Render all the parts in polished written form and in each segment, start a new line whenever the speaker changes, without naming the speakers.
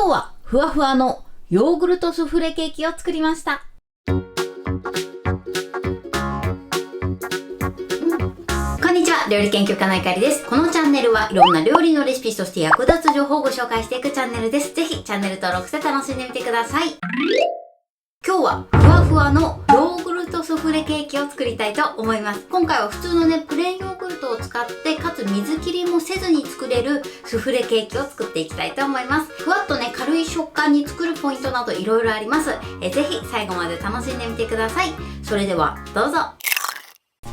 日はふわふわのヨーグルトスフレケーキを作りました。こんにちは、料理研究家のいかりです。このチャンネルはいろんな料理のレシピ、そして役立つ情報をご紹介していくチャンネルです。ぜひチャンネル登録して楽しんでみてください。今日はふわふわのヨーグルトスフレケーキを作りたいと思います。今回は普通のね、プレーンヨーグルトを使って、かつ水切りもせずに作れるスフレケーキを作っていきたいと思います。ふわっとね、軽い食感に作るポイントなどいろいろあります。ぜひ最後まで楽しんでみてください。それではどうぞ。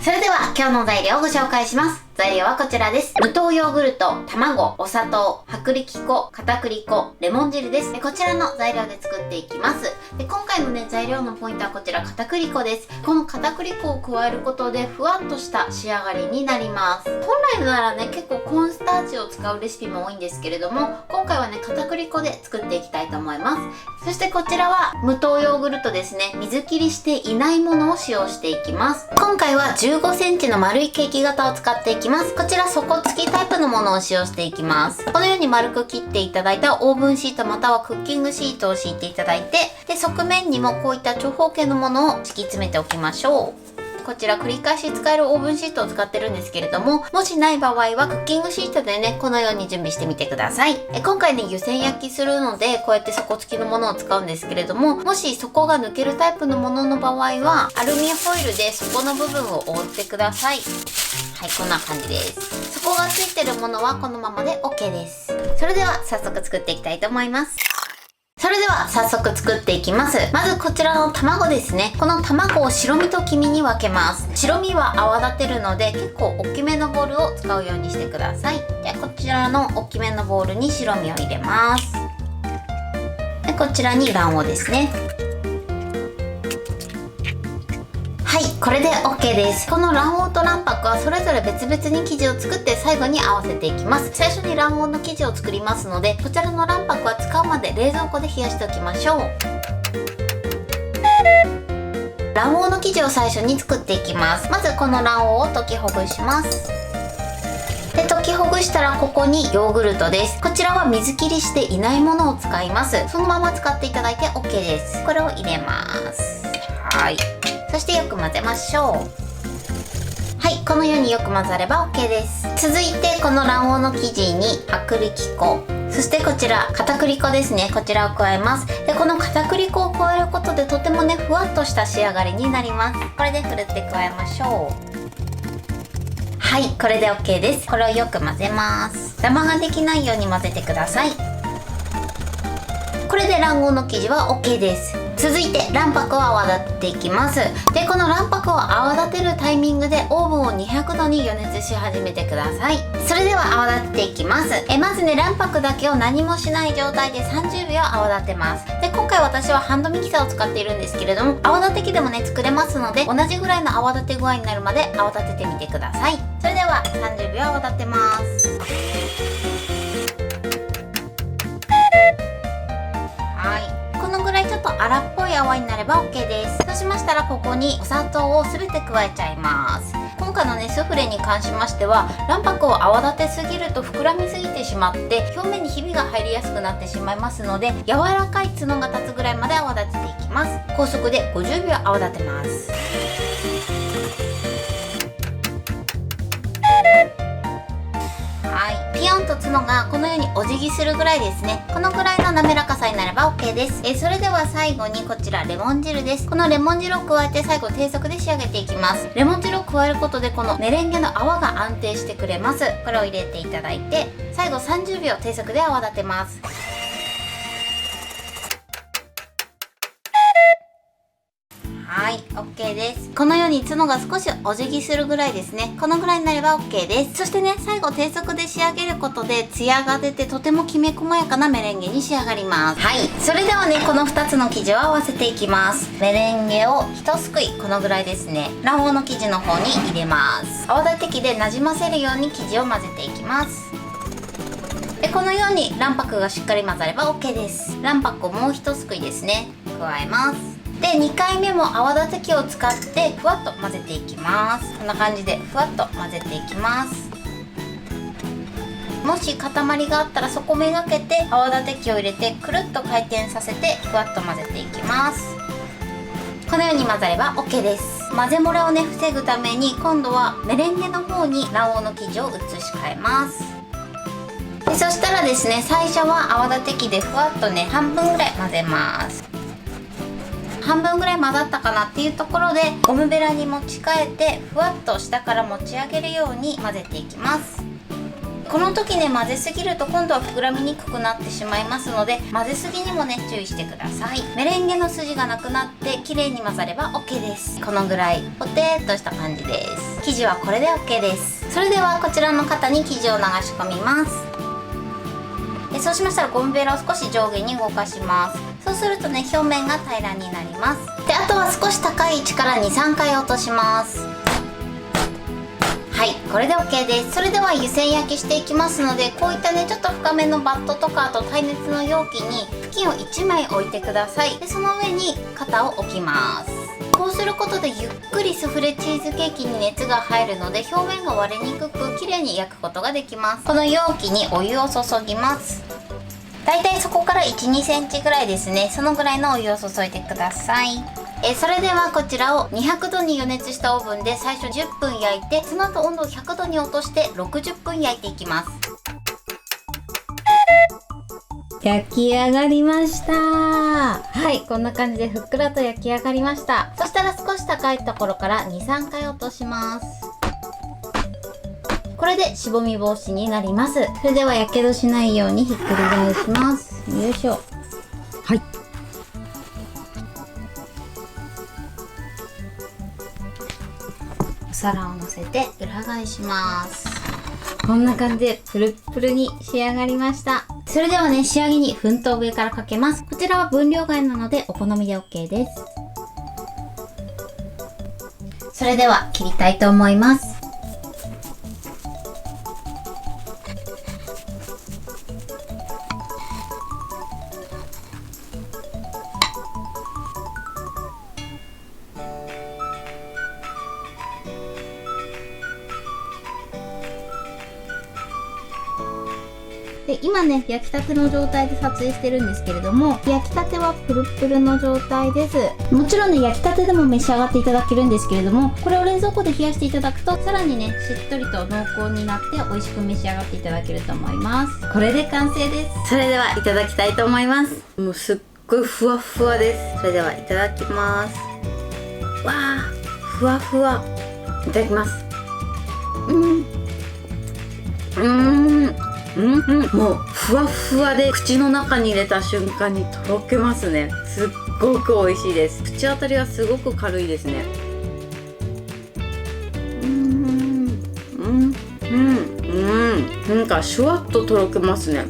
それでは今日の材料をご紹介します。材料はこちらです。無糖ヨーグルト、卵、お砂糖、薄力粉、片栗粉、レモン汁です。こちらの材料で作っていきます。で、今回のね、材料のポイントはこちら片栗粉です。この片栗粉を加えることでふわっとした仕上がりになります。本来ならね、結構コーンスターチを使うレシピも多いんですけれども、今回はね、片栗粉で作っていきたいと思います。そしてこちらは無糖ヨーグルトですね。水切りしていないものを使用していきます。今回は15センチの丸いケーキ型を使っていきます。こちら底付きタイプのものを使用していきます。このように丸く切っていただいたオーブンシートまたはクッキングシートを敷いていただいて、で、側面にもこういった長方形のものを敷き詰めておきましょう。こちら繰り返し使えるオーブンシートを使ってるんですけれども、もしない場合はクッキングシートでね、このように準備してみてください。今回ね、湯煎焼きするので、こうやって底付きのものを使うんですけれども、もし底が抜けるタイプのものの場合は、アルミホイルで底の部分を覆ってください。はい、こんな感じです。底がついてるものはこのままで OK です。それでは早速作っていきたいと思います。それでは早速作っていきます。まずこちらの卵ですね。この卵を白身と黄身に分けます。白身は泡立てるので結構大きめのボウルを使うようにしてください。で、こちらの大きめのボウルに白身を入れます。で、こちらに卵黄ですね。はい、これで OK です。この卵黄と卵白はそれぞれ別々に生地を作って最後に合わせていきます。最初に卵黄の生地を作りますので、こちらの卵白は使うまで冷蔵庫で冷やしておきましょう。卵黄の生地を最初に作っていきます。まずこの卵黄を溶きほぐします。で、溶きほぐしたらここにヨーグルトです。こちらは水切りしていないものを使います。そのまま使っていただいて OK です。これを入れます。はい。そしてよく混ぜましょう。はい、このようによく混ざれば OK です。続いてこの卵黄の生地に薄力粉、そしてこちら片栗粉ですね。こちらを加えます。で、この片栗粉を加えることでとてもね、ふわっとした仕上がりになります。これでふるって加えましょう。はい、これで OK です。これをよく混ぜます。ダマができないように混ぜてください。これで卵黄の生地は OK です。続いて卵白を泡立てていきます。で、この卵白を泡立てるタイミングでオーブンを200度に予熱し始めてください。それでは泡立てていきます。まずね、卵白だけを何もしない状態で30秒泡立てます。で、今回私はハンドミキサーを使っているんですけれども、泡立て器でもね、作れますので、同じぐらいの泡立て具合になるまで泡立ててみてください。それでは30秒泡立てます。ちょっと荒っぽい泡になれば OK です。そうしましたらここにお砂糖を全て加えちゃいます。今回のね、スフレに関しましては卵白を泡立てすぎると膨らみすぎてしまって表面にひびが入りやすくなってしまいますので、柔らかい角が立つぐらいまで泡立てていきます。高速で50秒泡立てます。はい、ピヨンと角がこのようにお辞儀するぐらいですね。このぐらいの滑らかさになれば OK です。それでは最後にこちらレモン汁です。このレモン汁を加えて最後低速で仕上げていきます。レモン汁を加えることでこのメレンゲの泡が安定してくれます。これを入れていただいて最後30秒低速で泡立てます。はい、OK です。このように角が少しお辞儀するぐらいですね。このぐらいになれば OK です。そしてね、最後低速で仕上げることでツヤが出てとてもきめ細やかなメレンゲに仕上がります。はい、それではね、この2つの生地を合わせていきます。メレンゲを一すくい、このぐらいですね、卵黄の生地の方に入れます。泡立て器でなじませるように生地を混ぜていきます。で、このように卵白がしっかり混ざれば OK です。卵白をもう一すくいですね、加えます。で、2回目も泡立て器を使ってふわっと混ぜていきます。こんな感じでふわっと混ぜていきます。もし塊があったらそこめがけて泡立て器を入れてくるっと回転させてふわっと混ぜていきます。このように混ざれば OK です。混ぜ漏れをね防ぐために今度はメレンゲの方に卵黄の生地を移し替えます。でそしたらですね、最初は泡立て器でふわっとね半分ぐらい混ぜます。半分ぐらい混ざったかなっていうところでゴムベラに持ち替えてふわっと下から持ち上げるように混ぜていきます。この時ね混ぜすぎると今度は膨らみにくくなってしまいますので、混ぜすぎにもね注意してください。メレンゲの筋がなくなって綺麗に混ざれば OK です。このぐらいポテーっとした感じです。生地はこれで OK です。それではこちらの型に生地を流し込みます。そうしましたらゴムベラを少し上下に動かします。そうするとね表面が平らになります。であとは少し高い位置から 2,3 回落とします。はい、これで OK です。それでは湯煎焼きしていきますので、こういったねちょっと深めのバットとかあと耐熱の容器に布巾を1枚置いてください。でその上に型を置きます。こうすることでゆっくりスフレチーズケーキに熱が入るので表面が割れにくく綺麗に焼くことができます。この容器にお湯を注ぎます。だいたいそこから 1,2 センチぐらいですね。そのぐらいのお湯を注いでください。それではこちらを200度に予熱したオーブンで最初10分焼いて、その後温度を100度に落として60分焼いていきます。焼き上がりました。はい、こんな感じでふっくらと焼き上がりました。そしたら少し高いところから 2,3 回落とします。これでしぼみ防止になります。それではやけどしないようにひっくり返します。よいしょ。はい。お皿を乗せて裏返します。こんな感じでプルップルに仕上がりました。それではね、仕上げに粉糖を上からかけます。こちらは分量外なのでお好みで OK です。それでは切りたいと思います。で今ね焼きたての状態で撮影してるんですけれども、焼きたてはプルプルの状態です。もちろんね焼きたてでも召し上がっていただけるんですけれども、これを冷蔵庫で冷やしていただくとさらにねしっとりと濃厚になって美味しく召し上がっていただけると思います。これで完成です。それではいただきたいと思います。もうすっごいふわふわです。それではいただきます。わあふわふわ。いただきます。もうふわふわで口の中に入れた瞬間にとろけますね。すっごく美味しいです。口当たりはすごく軽いですね。なんかシュワッととろけますね。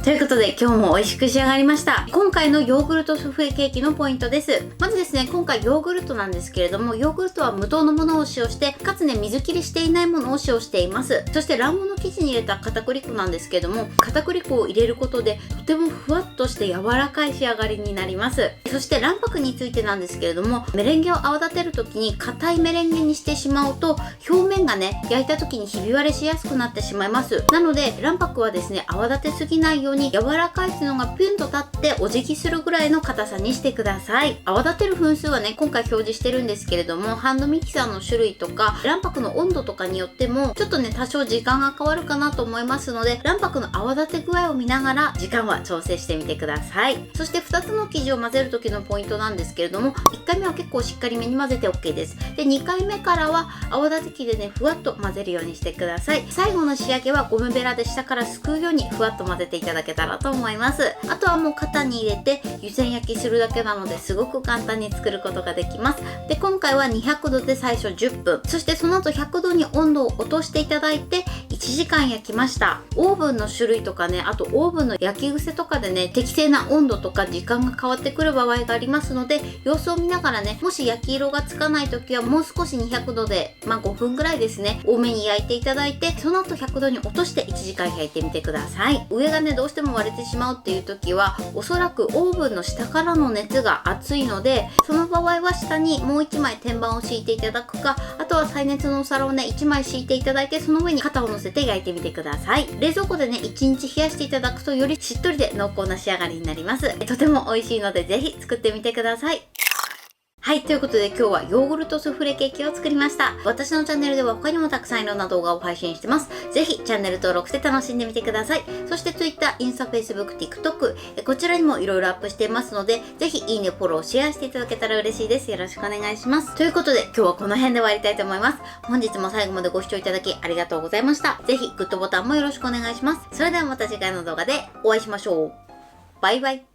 ということで今日も美味しく仕上がりました。今回のヨーグルトスフレケーキのポイントです。まずですね、今回ヨーグルトなんですけれども、ヨーグルトは無糖のものを使用して、かつね水切りしていないものを使用しています。そして卵黄の生地に入れた片栗粉なんですけれども、片栗粉を入れることでとてもふわっとして柔らかい仕上がりになります。そして卵白についてなんですけれども、メレンゲを泡立てる時に硬いメレンゲにしてしまうと表面がね焼いた時にひび割れしやすくなってしまいます。なので卵白はですね泡立てすぎないように柔らかい角がピュンと立ってお辞儀するぐらいの硬さにしてください。泡立てる分数はね今回表示してるんですけれども、ハンドミキサーの種類とか卵白の温度とかによってもちょっとね多少時間が変わるかなと思いますので、卵白の泡立て具合を見ながら時間は調整してみてください。そして2つの生地を混ぜる時のポイントなんですけれども、1回目は結構しっかりめに混ぜて OK です。で2回目からは泡立て器でねふわっと混ぜるようにしてください。最後の仕上げはゴムベラで下からすくうようにふわっと混ぜていただけたらと思います。あとはもう型に入れて湯煎焼きするだけなのですごく簡単に作ることができます。で今回は200度で最初10分、そしてその後100度に温度を落としていただいて1時間焼きました。オーブンの種類とかね、あとオーブンの焼き癖とかでね適正な温度とか時間が変わってくる場合がありますので、様子を見ながらね、もし焼き色がつかない時はもう少し200度で5分ぐらいですね多めに焼いていただいて、その後100度に落として1時間焼いてみてください。上がねどうしても割れてしまうっていう時はおそらくオーブンの下からの熱が熱いので、その場合は下にもう1枚天板を敷いていただくか、あとは耐熱のお皿をね、1枚敷いていただいて、その上に肩を乗せて焼いてみてください。冷蔵庫でね、1日冷やしていただくと、よりしっとりで濃厚な仕上がりになります。とても美味しいので、ぜひ作ってみてください。はい、ということで今日はヨーグルトスフレケーキを作りました。私のチャンネルでは他にもたくさんいろんな動画を配信してます。ぜひチャンネル登録して楽しんでみてください。そして Twitter、インスタ、Facebook、TikTok、こちらにもいろいろアップしていますので、ぜひいいね、フォロー、シェアしていただけたら嬉しいです。よろしくお願いします。ということで今日はこの辺で終わりたいと思います。本日も最後までご視聴いただきありがとうございました。ぜひグッドボタンもよろしくお願いします。それではまた次回の動画でお会いしましょう。バイバイ。